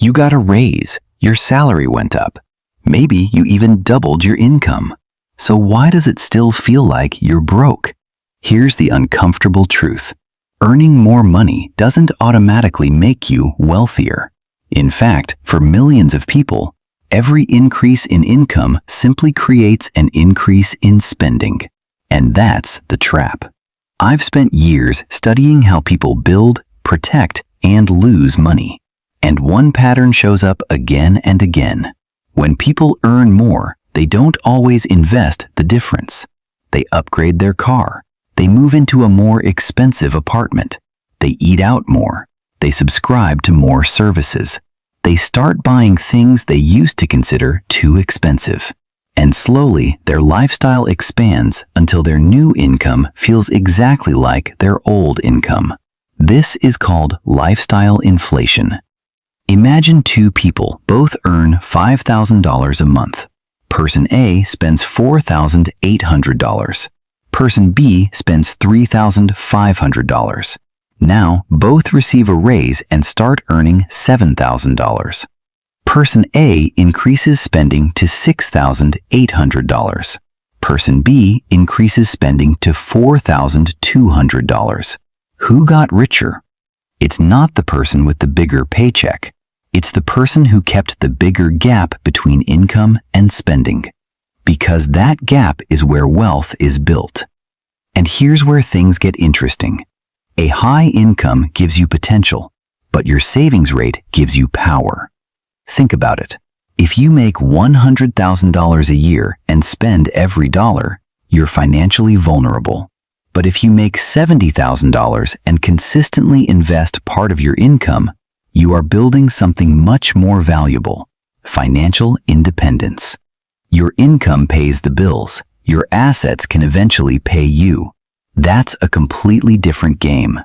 You got a raise, your salary went up. Maybe you even doubled your income. So why does it still feel like you're broke? Here's the uncomfortable truth. Earning more money doesn't automatically make you wealthier. In fact, for millions of people, every increase in income simply creates an increase in spending. And that's the trap. I've spent years studying how people build, protect, and lose money. And one pattern shows up again and again. When people earn more, they don't always invest the difference. They upgrade their car. They move into a more expensive apartment. They eat out more. They subscribe to more services. They start buying things they used to consider too expensive. And slowly, their lifestyle expands until their new income feels exactly like their old income. This is called lifestyle inflation. Imagine two people both earn $5,000 a month. Person A spends $4,800. Person B spends $3,500. Now, both receive a raise and start earning $7,000. Person A increases spending to $6,800. Person B increases spending to $4,200. Who got richer? It's not the person with the bigger paycheck. It's the person who kept the bigger gap between income and spending. Because that gap is where wealth is built. And here's where things get interesting. A high income gives you potential, but your savings rate gives you power. Think about it. If you make $100,000 a year and spend every dollar, you're financially vulnerable. But if you make $70,000 and consistently invest part of your income, you are building something much more valuable: financial independence. Your income pays the bills. Your assets can eventually pay you. That's a completely different game.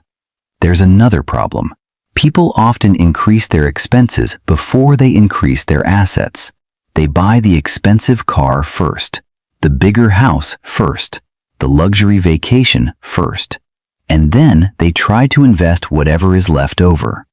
There's another problem. People often increase their expenses before they increase their assets. They buy the expensive car first, the bigger house first, the luxury vacation first, and then they try to invest whatever is left over.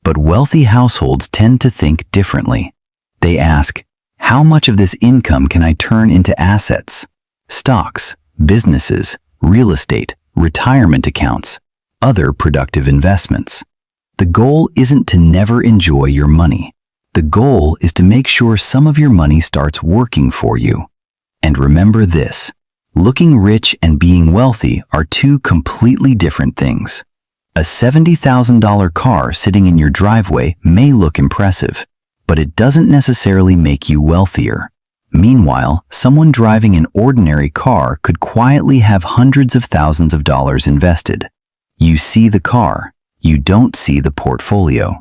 But wealthy households tend to think differently. They ask, how much of this income can I turn into assets? Stocks, businesses, real estate, retirement accounts, other productive investments. The goal isn't to never enjoy your money. The goal is to make sure some of your money starts working for you. And remember this: looking rich and being wealthy are two completely different things. A $70,000 car sitting in your driveway may look impressive, but it doesn't necessarily make you wealthier. Meanwhile, someone driving an ordinary car could quietly have hundreds of thousands of dollars invested. You see the car, you don't see the portfolio.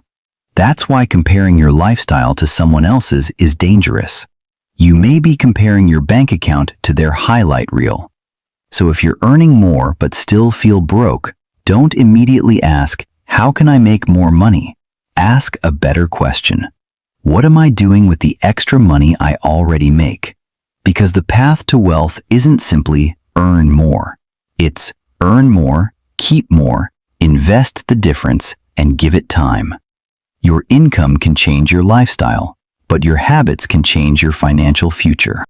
That's why comparing your lifestyle to someone else's is dangerous. You may be comparing your bank account to their highlight reel. So if you're earning more but still feel broke, don't immediately ask, how can I make more money? Ask a better question. What am I doing with the extra money I already make? Because the path to wealth isn't simply earn more. It's earn more, keep more, invest the difference, and give it time. Your income can change your lifestyle, but your habits can change your financial future.